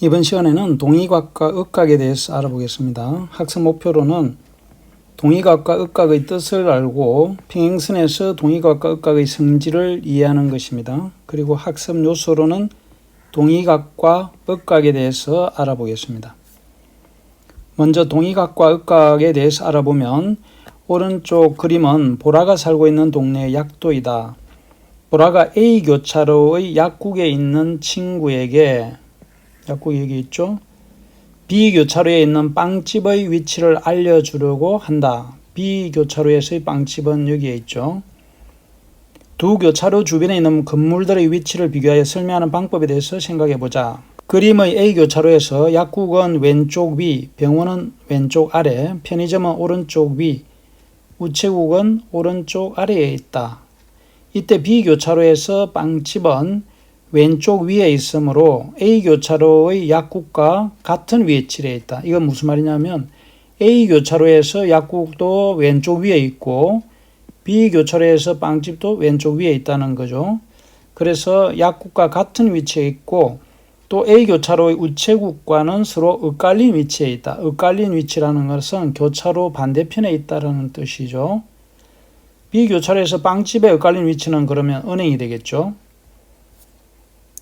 이번 시간에는 동의각과 억각에 대해서 알아보겠습니다. 학습 목표로는 동의각과 억각의 뜻을 알고 평행선에서 동의각과 억각의 성질을 이해하는 것입니다. 그리고 학습 요소로는 동의각과 억각에 대해서 알아보겠습니다. 먼저 동의각과 억각에 대해서 알아보면 오른쪽 그림은 보라가 살고 있는 동네의 약도이다. 보라가 A 교차로의 약국에 있는 친구에게, 약국이 여기 있죠? B 교차로에 있는 빵집의 위치를 알려주려고 한다. B 교차로에서의 빵집은 여기에 있죠. 두 교차로 주변에 있는 건물들의 위치를 비교하여 설명하는 방법에 대해서 생각해보자. 그림의 A 교차로에서 약국은 왼쪽 위, 병원은 왼쪽 아래, 편의점은 오른쪽 위, 우체국은 오른쪽 아래에 있다. 이때 B 교차로에서 빵집은 왼쪽 위에 있으므로 A 교차로의 약국과 같은 위치에 있다. 이건 무슨 말이냐면 A 교차로에서 약국도 왼쪽 위에 있고 B 교차로에서 빵집도 왼쪽 위에 있다는 거죠. 그래서 약국과 같은 위치에 있고 또 A 교차로의 우체국과는 서로 엇갈린 위치에 있다. 엇갈린 위치라는 것은 교차로 반대편에 있다는 뜻이죠. B 교차로에서 빵집의 엇갈린 위치는 그러면 은행이 되겠죠.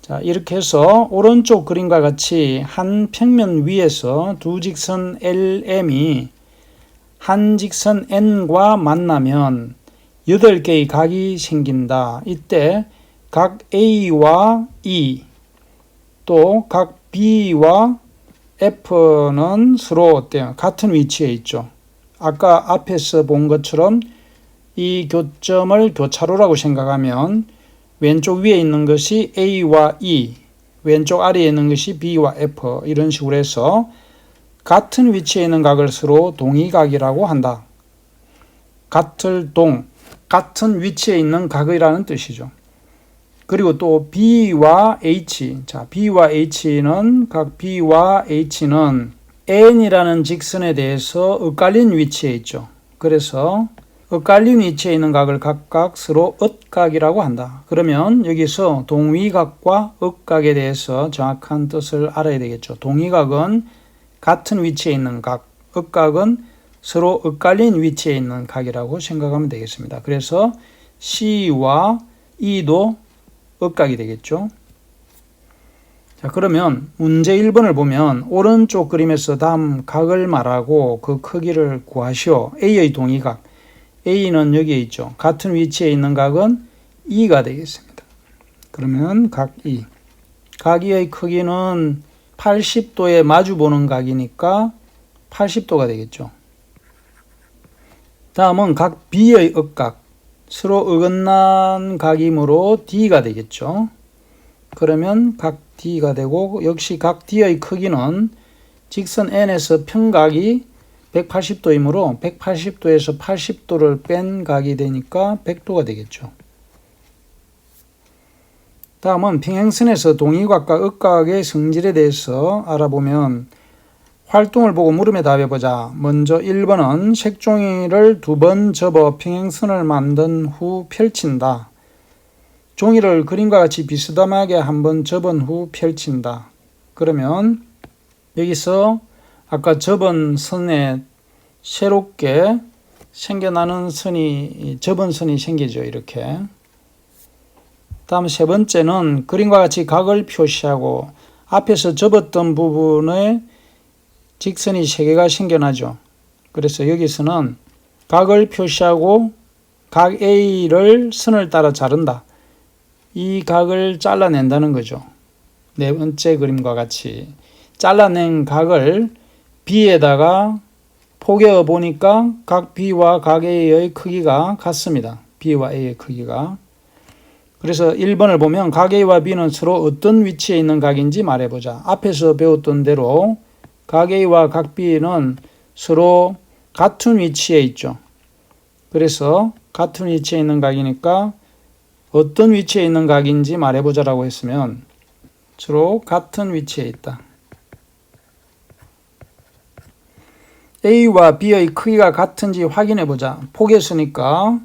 자, 이렇게 해서 오른쪽 그림과 같이 한 평면 위에서 두 직선 LM이 한 직선 N과 만나면 8개의 각이 생긴다. 이때 각 A와 E 또 각 B와 F는 서로 어때요? 같은 위치에 있죠. 아까 앞에서 본 것처럼 이 교점을 교차로라고 생각하면 왼쪽 위에 있는 것이 A와 E, 왼쪽 아래에 있는 것이 B와 F, 이런 식으로 해서 같은 위치에 있는 각을 서로 동의각이라고 한다. 같은 위치에 있는 각이라는 뜻이죠. 그리고 또 B와 H, 자, B와 H는 각 B와 H는 N이라는 직선에 대해서 엇갈린 위치에 있죠. 그래서 엇갈린 위치에 있는 각을 각각 서로 엇각이라고 한다. 그러면 여기서 동의각과 억각에 대해서 정확한 뜻을 알아야 되겠죠. 동의각은 같은 위치에 있는 각, 억각은 서로 엇갈린 위치에 있는 각이라고 생각하면 되겠습니다. 그래서 C와 E도 억각이 되겠죠. 자, 그러면 문제 1번을 보면 오른쪽 그림에서 다음 각을 말하고 그 크기를 구하시오. A의 동의각. A는 여기에 있죠. 같은 위치에 있는 각은 E가 되겠습니다. 그러면 각 E. 각 E의 크기는 80도에 마주보는 각이니까 80도가 되겠죠. 다음은 각 B의 억각. 서로 어긋난 각이므로 D가 되겠죠. 그러면 각 D가 되고 역시 각 D의 크기는 직선 N에서 평각이 180도이므로 180도에서 80도를 뺀 각이 되니까 100도가 되겠죠. 다음은 평행선에서 동의각과 억각의 성질에 대해서 알아보면 활동을 보고 물음에 답해보자. 먼저 1번은 색종이를 2번 접어 평행선을 만든 후 펼친다. 종이를 그림과 같이 비스듬하게 한번 접은 후 펼친다. 그러면 여기서 아까 접은 선에 새롭게 생겨나는 선이, 접은 선이 생기죠. 이렇게. 다음 세 번째는 그림과 같이 각을 표시하고 앞에서 접었던 부분에 직선이 3개가 생겨나죠. 그래서 여기서는 각을 표시하고 각 A를 선을 따라 자른다. 이 각을 잘라낸다는 거죠. 네 번째 그림과 같이 잘라낸 각을 B에다가 포개어 보니까 각 B와 각 A의 크기가 같습니다. B와 A의 크기가. 그래서 1번을 보면 각 A와 B는 서로 어떤 위치에 있는 각인지 말해보자. 앞에서 배웠던 대로 각 A와 각 B는 서로 같은 위치에 있죠. 그래서 같은 위치에 있는 각이니까 어떤 위치에 있는 각인지 말해보자라고 했으면 서로 같은 위치에 있다. A와 B의 크기가 같은지 확인해보자. 포개서니까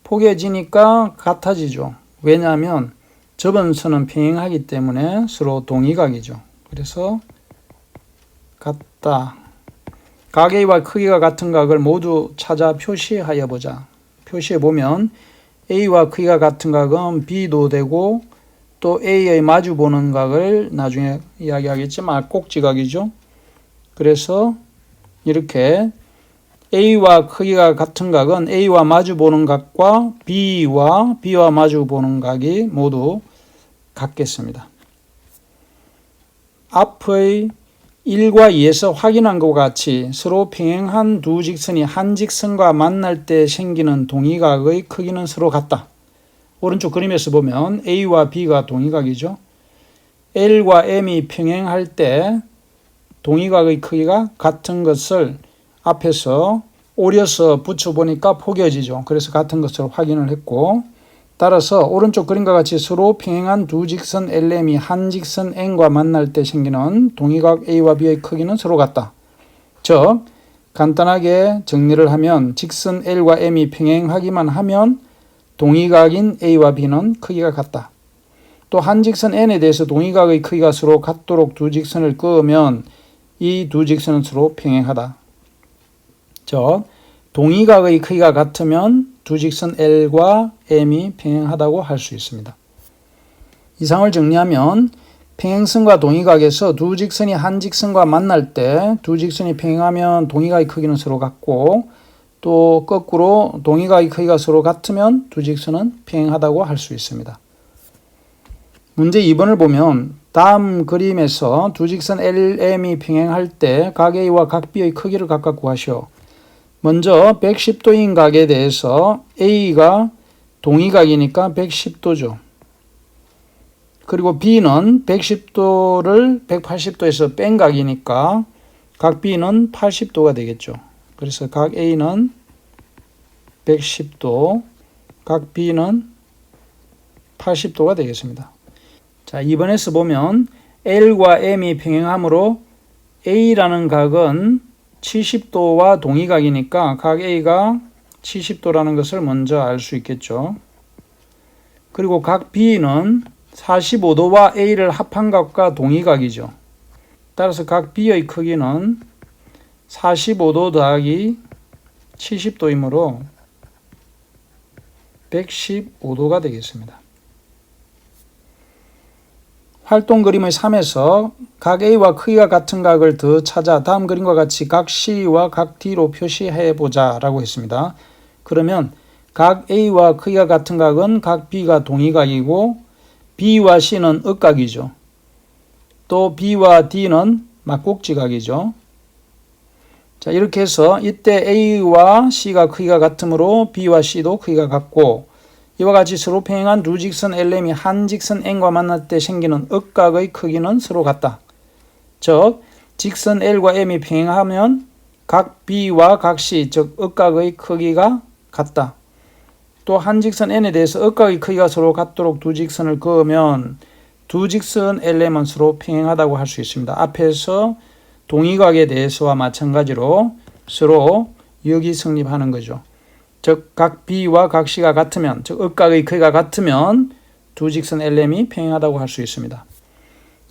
포개지니까 같아지죠. 왜냐하면 접은 선은 평행하기 때문에 서로 동의각이죠. 그래서 같다. 각 A와 크기가 같은 각을 모두 찾아 표시하여 보자. 표시해 보면 A와 크기가 같은 각은 B도 되고 또 A의 마주 보는 각을 나중에 이야기하겠지만 꼭지각이죠. 그래서 이렇게 A와 크기가 같은 각은 A와 마주 보는 각과 B와 마주 보는 각이 모두 같겠습니다. 앞의 1과 2에서 확인한 것과 같이 서로 평행한 두 직선이 한 직선과 만날 때 생기는 동의각의 크기는 서로 같다. 오른쪽 그림에서 보면 A와 B가 동의각이죠. L과 M이 평행할 때 동의각의 크기가 같은 것을 앞에서 오려서 붙여보니까 포개지죠. 그래서 같은 것을 확인을 했고, 따라서 오른쪽 그림과 같이 서로 평행한 두 직선 LM이 한 직선 N과 만날 때 생기는 동의각 A와 B의 크기는 서로 같다. 즉 간단하게 정리를 하면 직선 L과 M이 평행하기만 하면 동의각인 A와 B는 크기가 같다. 또 한 직선 N에 대해서 동의각의 크기가 서로 같도록 두 직선을 그으면 이 두 직선은 서로 평행하다. 즉 동의각의 크기가 같으면 두 직선 L과 M이 평행하다고 할 수 있습니다. 이상을 정리하면 평행선과 동의각에서 두 직선이 한 직선과 만날 때 두 직선이 평행하면 동의각의 크기는 서로 같고 또 거꾸로 동의각의 크기가 서로 같으면 두 직선은 평행하다고 할 수 있습니다. 문제 2번을 보면 다음 그림에서 두 직선 LM이 평행할 때 각 A와 각 B의 크기를 각각 구하시오. 먼저 110도인 각에 대해서 A가 동의각이니까 110도죠. 그리고 B는 110도를 180도에서 뺀 각이니까 각 B는 80도가 되겠죠. 그래서 각 A는 110도, 각 B는 80도가 되겠습니다. 자, 2번에서 보면 L과 M이 평행하므로 A라는 각은 70도와 동의각이니까 각 A가 70도라는 것을 먼저 알 수 있겠죠. 그리고 각 B는 45도와 A를 합한 각과 동의각이죠. 따라서 각 B의 크기는 45도 더하기 70도이므로 115도가 되겠습니다. 활동 그림의 3에서 각 A와 크기가 같은 각을 더 찾아 다음 그림과 같이 각 C와 각 D로 표시해 보자 라고 했습니다. 그러면 각 A와 크기가 같은 각은 각 B가 동의각이고 B와 C는 억각이죠. 또 B와 D는 막곡지각이죠. 자, 이렇게 해서 이때 A와 C가 크기가 같으므로 B와 C도 크기가 같고 이와 같이 서로 평행한 두 직선 LM이 한 직선 N과 만날 때 생기는 억각의 크기는 서로 같다. 즉 직선 L과 M이 평행하면 각 B와 각 C, 즉 억각의 크기가 같다. 또 한 직선 N에 대해서 억각의 크기가 서로 같도록 두 직선을 그으면 두 직선 LM은 서로 평행하다고 할 수 있습니다. 앞에서 동의각에 대해서와 마찬가지로 서로 역이 성립하는 거죠. 즉 각 B와 각 C가 같으면, 즉 억각의 크기가 같으면 두 직선 LM이 평행하다고 할 수 있습니다.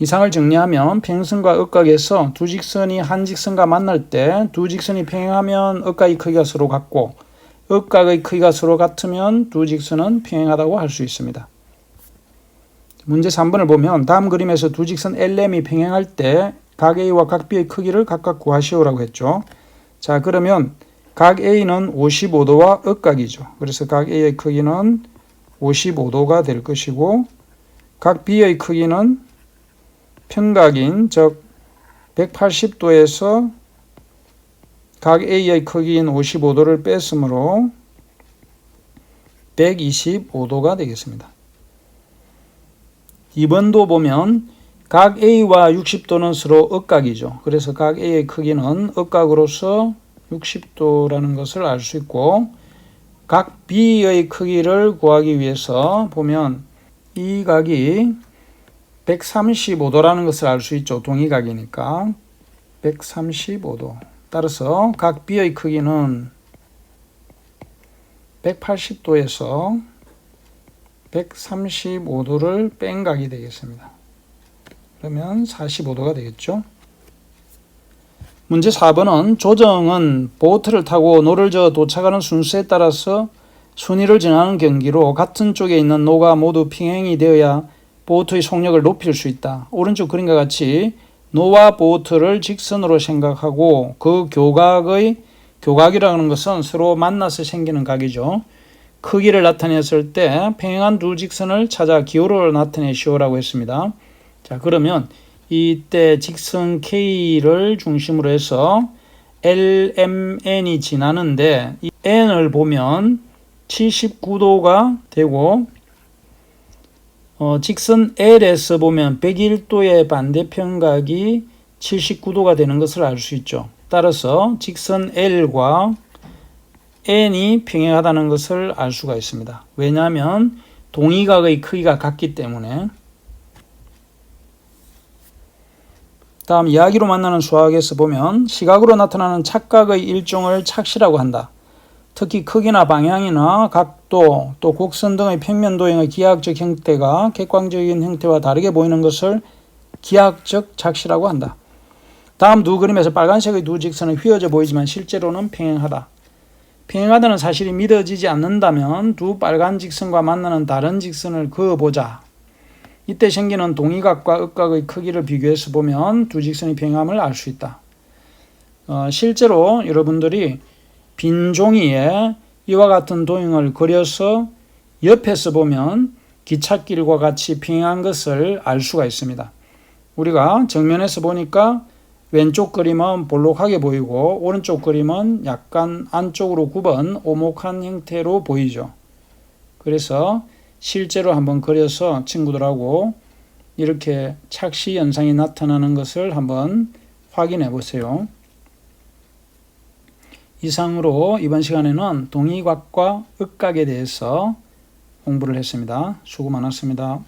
이상을 정리하면 평행선과 억각에서 두 직선이 한 직선과 만날 때 두 직선이 평행하면 억각의 크기가 서로 같고 억각의 크기가 서로 같으면 두 직선은 평행하다고 할 수 있습니다. 문제 3번을 보면 다음 그림에서 두 직선 LM이 평행할 때 각 A와 각 B의 크기를 각각 구하시오라고 했죠. 자, 그러면 각 A는 55도와 억각이죠. 그래서 각 A의 크기는 55도가 될 것이고 각 B의 크기는 평각인, 즉 180도에서 각 A의 크기인 55도를 뺐으므로 125도가 되겠습니다. 2번도 보면 각 A와 60도는 서로 억각이죠. 그래서 각 A의 크기는 억각으로서 60도라는 것을 알 수 있고 각 B의 크기를 구하기 위해서 보면 이 각이 135도라는 것을 알 수 있죠. 동의각이니까 135도. 따라서 각 B의 크기는 180도에서 135도를 뺀 각이 되겠습니다. 그러면 45도가 되겠죠. 문제 4번은 조정은 보트를 타고 노를 저어 도착하는 순서에 따라서 순위를 정하는 경기로 같은 쪽에 있는 노가 모두 평행이 되어야 보트의 속력을 높일 수 있다. 오른쪽 그림과 같이 노와 보트를 직선으로 생각하고 그 교각이라는 것은 서로 만나서 생기는 각이죠. 크기를 나타냈을 때 평행한 두 직선을 찾아 기호로 나타내시오라고 했습니다. 자, 그러면 이때 직선 K를 중심으로 해서 LMN이 지나는데 이 N을 보면 79도가 되고 직선 L에서 보면 101도의 반대평각이 79도가 되는 것을 알 수 있죠. 따라서 직선 L과 N이 평행하다는 것을 알 수가 있습니다. 왜냐하면 동의각의 크기가 같기 때문에. 다음 이야기로 만나는 수학에서 보면 시각으로 나타나는 착각의 일종을 착시라고 한다. 특히 크기나 방향이나 각도 또 곡선 등의 평면 도형의 기하학적 형태가 객관적인 형태와 다르게 보이는 것을 기하학적 착시라고 한다. 다음 두 그림에서 빨간색의 두 직선은 휘어져 보이지만 실제로는 평행하다. 평행하다는 사실이 믿어지지 않는다면 두 빨간 직선과 만나는 다른 직선을 그어보자. 이때 생기는 동의각과 억각의 크기를 비교해서 보면 두 직선의 평행함을 알 수 있다. 실제로 여러분들이 빈 종이에 이와 같은 도형을 그려서 옆에서 보면 기찻길과 같이 평행한 것을 알 수가 있습니다. 우리가 정면에서 보니까 왼쪽 그림은 볼록하게 보이고 오른쪽 그림은 약간 안쪽으로 굽은 오목한 형태로 보이죠. 그래서 실제로 한번 그려서 친구들하고 이렇게 착시 현상이 나타나는 것을 한번 확인해 보세요. 이상으로 이번 시간에는 동의각과 억각에 대해서 공부를 했습니다. 수고 많았습니다.